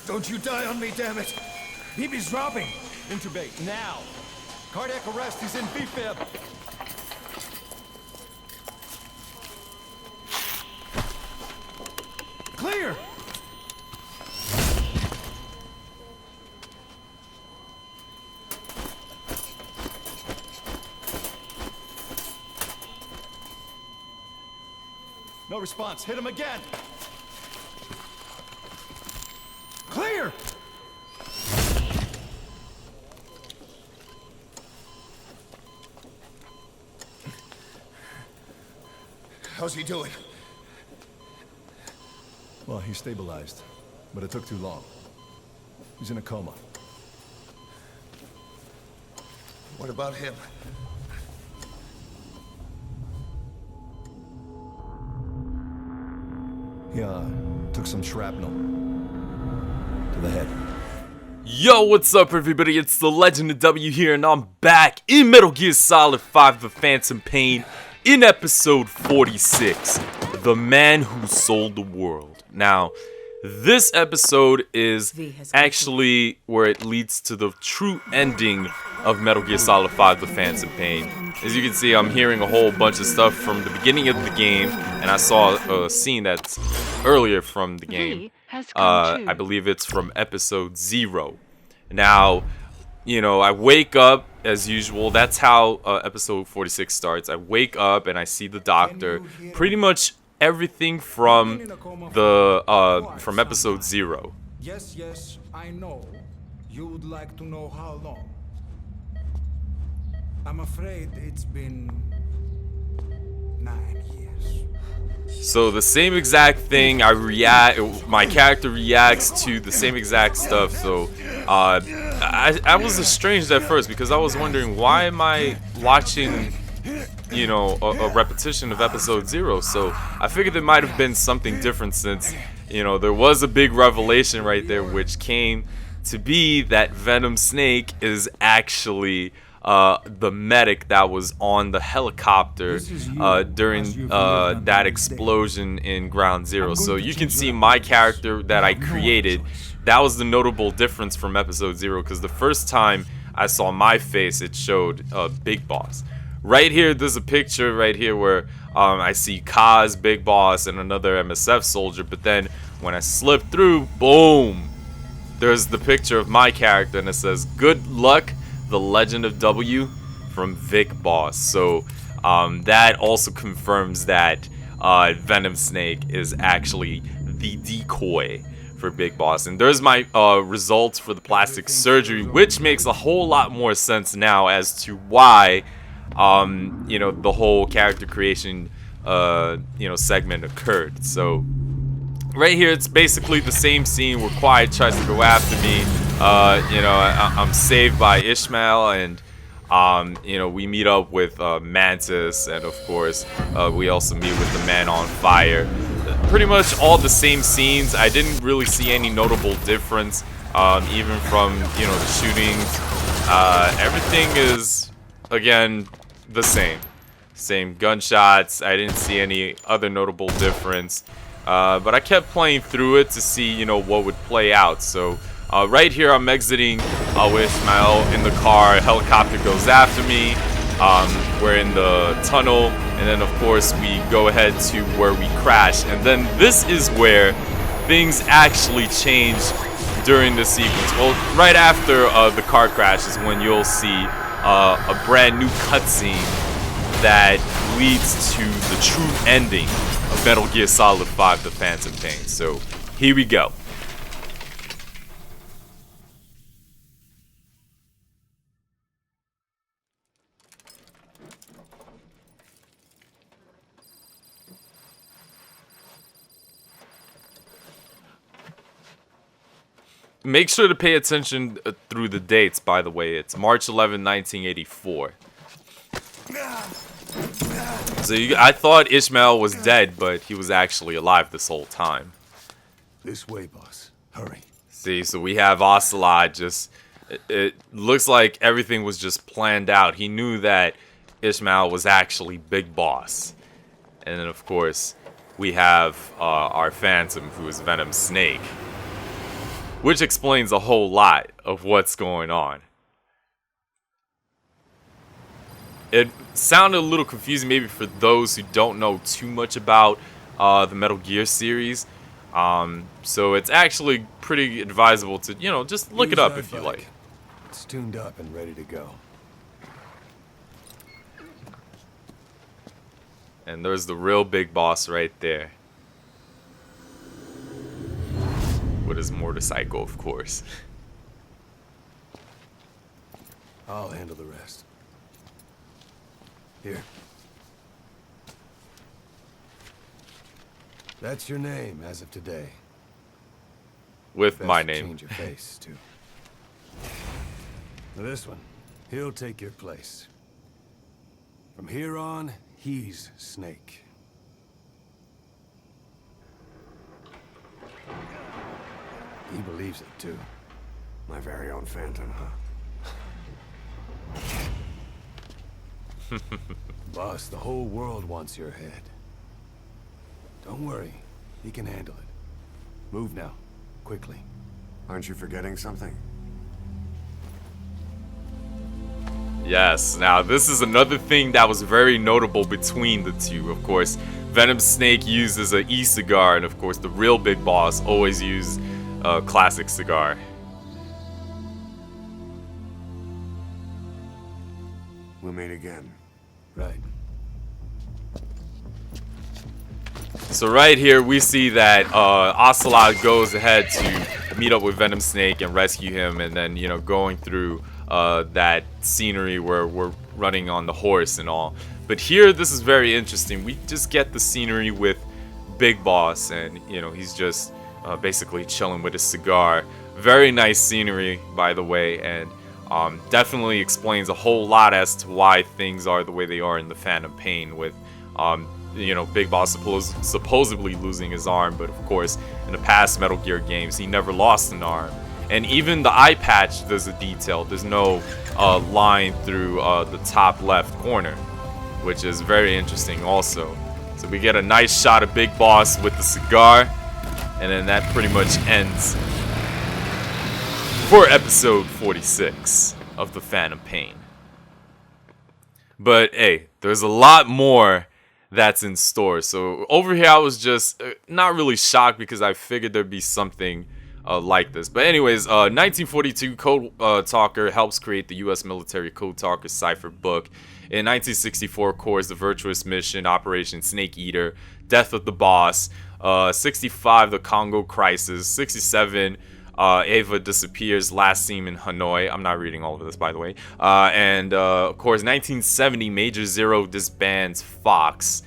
Don't you die on me, damn it! BB's dropping! Intubate, now! Cardiac arrest, he's in B-fib! Clear! No response, hit him again! Clear! How's he doing? Well, he stabilized, but it took too long. He's in a coma. What about him? He, took some shrapnel to the head. Yo, what's up everybody, it's the Legend of W here, and I'm back in Metal Gear Solid 5 The Phantom Pain in episode 46, The Man Who Sold the World. Now, this episode is actually where it leads to the true ending of Metal Gear Solid 5 The Phantom Pain. As you can see, I'm hearing a whole bunch of stuff from the beginning of the game, and I saw a scene that's earlier from the game. I believe it's from episode 0. Now, you know, I wake up as usual. That's how episode 46 starts. I wake up and I see the doctor. Pretty much everything from the from episode 0. Yes, I know. You would like to know how long. I'm afraid it's been 9 years. So the same exact thing, my character reacts to the same exact stuff. So I was estranged at first because I was wondering, why am I watching, you know, a repetition of episode 0? So I figured there might have been something different, since, you know, there was a big revelation right there, which came to be that Venom Snake is actually the medic that was on the helicopter during that explosion in Ground Zero. So you can see my character that I created. That was the notable difference from episode 0, because the first time I saw my face, it showed Big Boss. Right here, there's a picture right here where I see Kaz, Big Boss, and another MSF soldier. But then when I slip through, boom, there's the picture of my character, and it says, "Good luck, the Legend of W," from Vic Boss. So that also confirms that Venom Snake is actually the decoy for Big Boss. And there's my results for the plastic surgery, which makes a whole lot more sense now as to why you know, the whole character creation you know, segment occurred. So right here, it's basically the same scene where Quiet tries to go after me. You know, I'm saved by Ishmael, and you know, we meet up with Mantis, and of course we also meet with the Man on Fire. Pretty much all the same scenes. I didn't really see any notable difference, even from, you know, the shootings. Everything is, again, the same gunshots. I didn't see any other notable difference, but I kept playing through it to see, you know, what would play out. So right here, I'm exiting with Ishmael in the car. A helicopter goes after me. We're in the tunnel, and then of course we go ahead to where we crash. And then this is where things actually change during the sequence. Well, right after the car crash is when you'll see a brand new cutscene that leads to the true ending of Metal Gear Solid 5 The Phantom Pain. So here we go. Make sure to pay attention through the dates, by the way. It's March 11, 1984. So I thought Ishmael was dead, but he was actually alive this whole time. This way, boss. Hurry. See, so we have Ocelot just... It looks like everything was just planned out. He knew that Ishmael was actually Big Boss. And then, of course, we have our Phantom, who is Venom Snake. which explains a whole lot of what's going on. It sounded a little confusing maybe for those who don't know too much about the Metal Gear series. So it's actually pretty advisable to, you know, just look it up if you like. It's tuned up and ready to go. And there's the real big boss right there. With his motorcycle, of course. I'll handle the rest. Here. That's your name as of today. With Best my to name. Change your face, too. Now this one, he'll take your place. From here on, he's Snake. He believes it, too. My very own Phantom, huh? Boss, the whole world wants your head. Don't worry, he can handle it. Move now, quickly. Aren't you forgetting something? Yes, now this is another thing that was very notable between the two. Of course, Venom Snake uses an e-cigar, and of course the real big boss always used a classic cigar. We'll meet again. Right. So right here we see that Ocelot goes ahead to meet up with Venom Snake and rescue him, and then, you know, going through that scenery where we're running on the horse and all. But here this is very interesting. We just get the scenery with Big Boss, and, you know, he's just basically chilling with his cigar. Very nice scenery, by the way, and definitely explains a whole lot as to why things are the way they are in the Phantom Pain, with you know, Big Boss supposedly losing his arm, but of course in the past Metal Gear games he never lost an arm. And even the eye patch, there's a detail. There's no line through the top left corner, which is very interesting also. So we get a nice shot of Big Boss with the cigar, and then that pretty much ends for episode 46 of the Phantom Pain. But hey, there's a lot more that's in store. So over here I was just not really shocked, because I figured there'd be something like this. But anyways, 1942, Code Talker helps create the U.S. military Code Talker cipher book. In 1964, of course, the Virtuous Mission, Operation Snake Eater, Death of the Boss. 65, the Congo Crisis. 67, Ava disappears, last seen in Hanoi. I'm not reading all of this, by the way. And of course, 1970, Major Zero disbands Fox.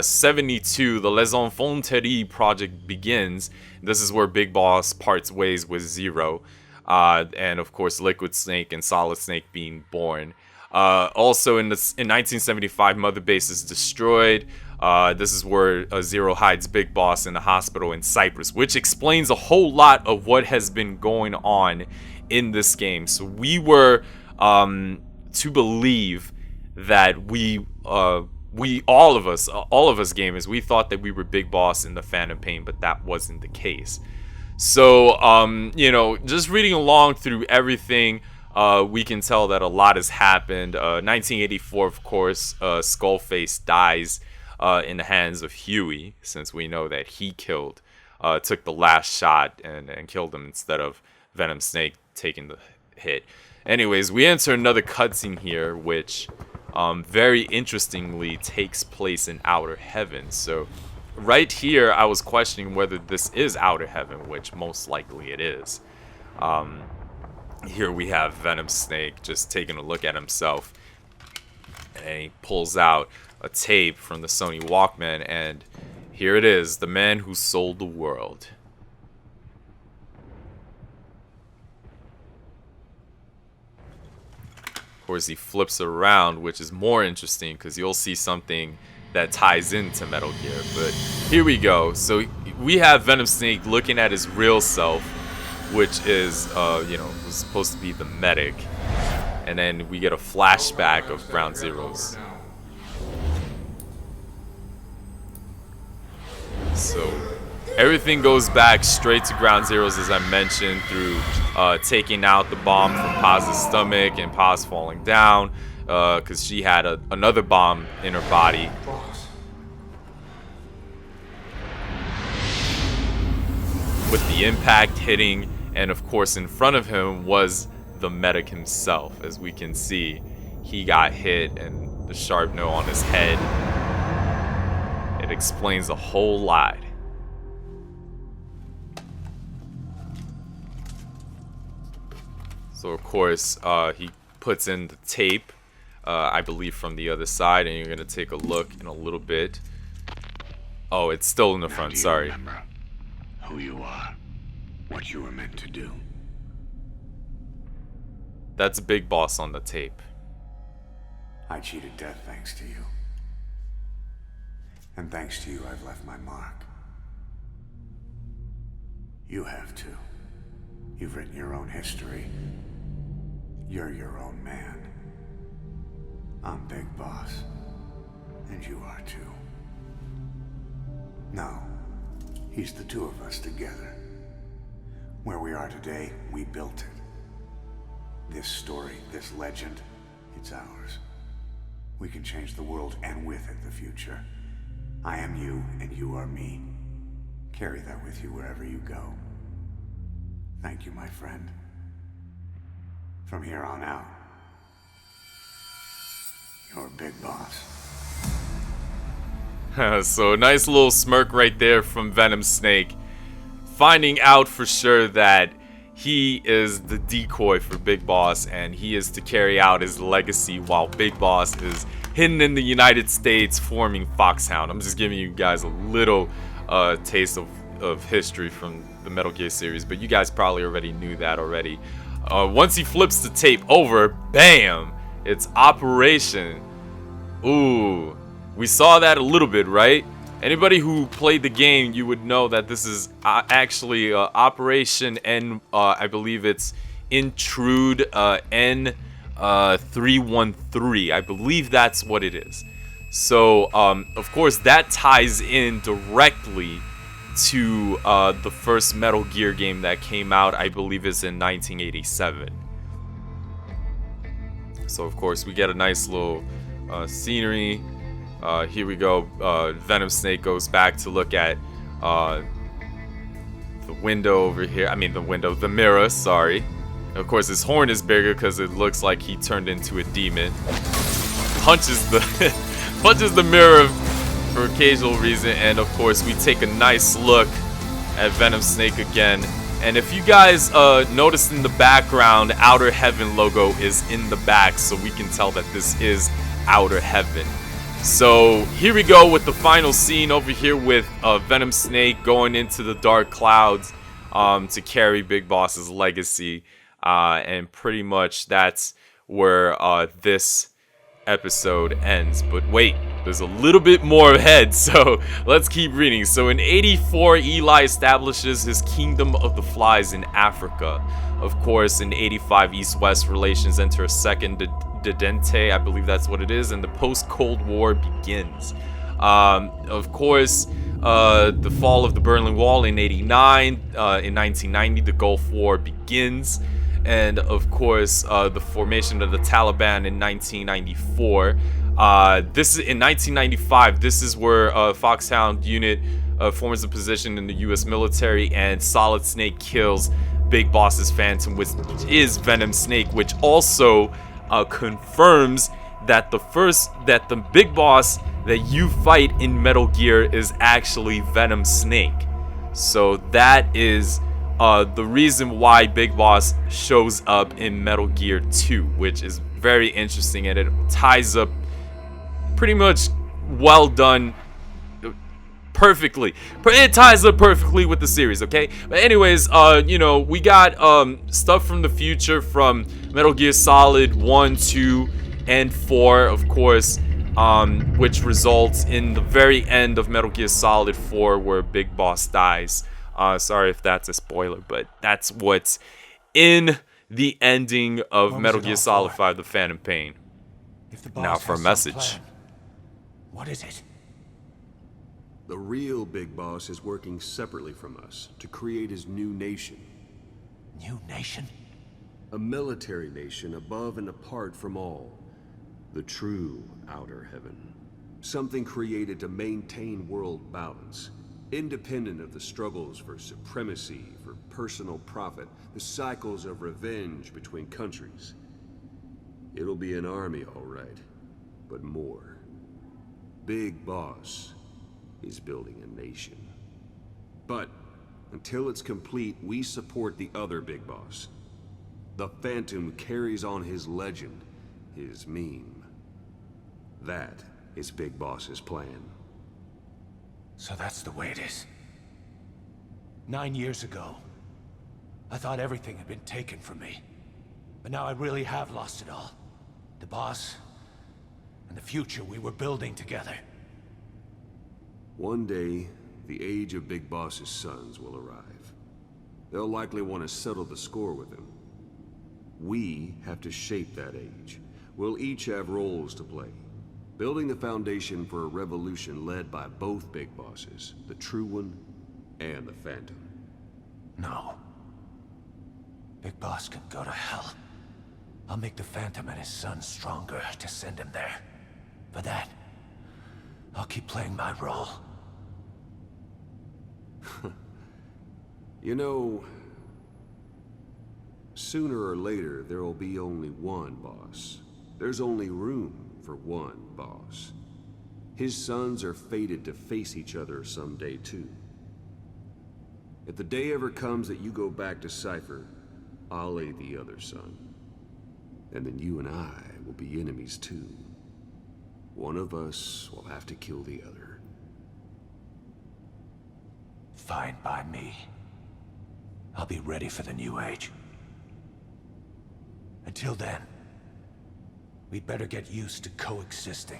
72, the Les Enfants Terribles project begins. This is where Big Boss parts ways with Zero. And of course, Liquid Snake and Solid Snake being born. Also in 1975, Mother Base is destroyed. This is where Zero hides Big Boss in the hospital in Cyprus, which explains a whole lot of what has been going on in this game. So we were to believe that all of us gamers, we thought that we were Big Boss in the Phantom Pain, but that wasn't the case. So you know, just reading along through everything, we can tell that a lot has happened. 1984, of course, Skullface dies in the hands of Huey, since we know that he took the last shot and killed him instead of Venom Snake taking the hit. Anyways, we enter another cutscene here, which very interestingly takes place in Outer Heaven. So right here, I was questioning whether this is Outer Heaven, which most likely it is. Here we have Venom Snake just taking a look at himself, and he pulls out a tape from the Sony Walkman, and here it is, the man who sold the world. Of course, he flips around, which is more interesting because you'll see something that ties into Metal Gear. But here we go. So we have Venom Snake looking at his real self, which is, you know, was supposed to be the medic. And then we get a flashback of Ground Zeroes. So Everything goes back straight to ground zeros, as I mentioned, through taking out the bomb from Paz's stomach and Paz falling down because she had another bomb in her body. Boss. With the impact hitting, and of course in front of him was the medic himself. As we can see, he got hit and the sharp note on his head. It explains a whole lot. So of course, he puts in the tape, I believe from the other side, and you're gonna take a look in a little bit. Oh, it's still in the front, sorry. Remember who you are, what you were meant to do. That's Big Boss on the tape. I cheated death thanks to you. And thanks to you, I've left my mark. You have too. You've written your own history. You're your own man. I'm Big Boss. And you are too. No. He's the two of us together. Where we are today, we built it. This story, this legend, it's ours. We can change the world and with it the future. I am you and you are me. Carry that with you wherever you go. Thank you, my friend. From here on out, you're Big Boss. So nice little smirk right there from Venom Snake, finding out for sure that he is the decoy for Big Boss and he is to carry out his legacy while Big Boss is hidden in the United States forming Foxhound. I'm just giving you guys a little taste of history from the Metal Gear series, but you guys probably already knew that already. Once he flips the tape over, bam, it's Operation. Ooh, we saw that a little bit, right? Anybody who played the game, you would know that this is actually Operation N, I believe it's Intrude N313. I believe that's what it is. So, of course, that ties in directly to the first Metal Gear game that came out, I believe is in 1987. So, of course, we get a nice little scenery. Here we go. Venom Snake goes back to look at the window over here. I mean, the mirror, sorry. Of course, his horn is bigger because it looks like he turned into a demon. Punches the mirror for occasional reason, and of course, we take a nice look at Venom Snake again. And if you guys noticed in the background, Outer Heaven logo is in the back, so we can tell that this is Outer Heaven. So here we go with the final scene over here with Venom Snake going into the dark clouds to carry Big Boss's legacy, and pretty much that's where this episode ends. But wait, there's a little bit more ahead, so let's keep reading. So in 84, Eli establishes his Kingdom of the Flies in Africa. Of course, in 85, East-West relations enter a second Dedente, I believe that's what it is, and the post-Cold War begins. Of course, the fall of the Berlin Wall in 89, in 1990, the Gulf War begins, and of course, the formation of the Taliban in 1994. This is in 1995. This is where Foxhound unit forms a position in the U.S. military, and Solid Snake kills Big Boss's Phantom, which is Venom Snake, which also confirms that the Big Boss that you fight in Metal Gear is actually Venom Snake. So that is the reason why Big Boss shows up in Metal Gear 2, which is very interesting, and it ties up pretty much well done perfectly. It ties up perfectly with the series, okay? But anyways, you know, we got stuff from the future from Metal Gear Solid 1, 2, and 4, of course, which results in the very end of Metal Gear Solid 4 where Big Boss dies. Sorry if that's a spoiler, but that's what's in the ending of Metal Gear Solid 5, The Phantom Pain. If the boss Now for a has some message. plan, what is it? The real Big Boss is working separately from us to create his new nation. New nation? A military nation above and apart from all. The true outer heaven. Something created to maintain world balance. Independent of the struggles for supremacy, for personal profit, the cycles of revenge between countries. It'll be an army, all right, but more. Big Boss is building a nation. But until it's complete, we support the other Big Boss. The Phantom carries on his legend, his meme. That is Big Boss's plan. So that's the way it is. 9 years ago, I thought everything had been taken from me. But now I really have lost it all. The boss, and the future we were building together. One day, the age of Big Boss's sons will arrive. They'll likely want to settle the score with him. We have to shape that age. We'll each have roles to play. Building the foundation for a revolution led by both Big Bosses, the True One and the Phantom. No. Big Boss can go to hell. I'll make the Phantom and his son stronger to send him there. For that, I'll keep playing my role. You know, sooner or later, there will be only one boss. There's only room for one boss. His sons are fated to face each other someday, too. If the day ever comes that you go back to Cypher, I'll aid the other son. And then you and I will be enemies, too. One of us will have to kill the other. Fine by me. I'll be ready for the new age. Until then, we'd better get used to coexisting.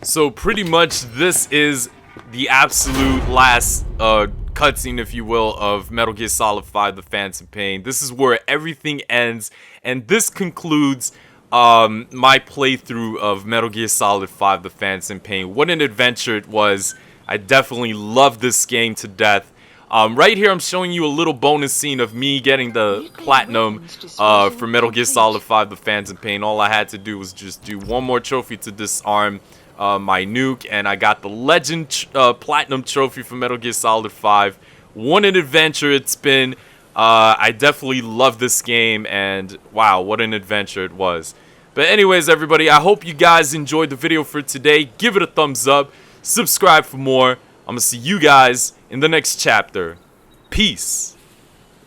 So pretty much this is the absolute last cutscene, if you will, of Metal Gear Solid 5: The Phantom Pain. This is where everything ends, and this concludes my playthrough of Metal Gear Solid 5: The Phantom Pain. What an adventure it was. I definitely love this game to death. Right here I'm showing you a little bonus scene of me getting the platinum for Metal Gear Solid 5: The Phantom Pain. All I had to do was just do one more trophy to disarm my nuke, and I got the Legend Platinum Trophy for Metal Gear Solid 5. What an adventure it's been. I definitely love this game, and wow, what an adventure it was. But anyways, everybody, I hope you guys enjoyed the video for today. Give it a thumbs up. Subscribe for more. I'm going to see you guys in the next chapter. Peace.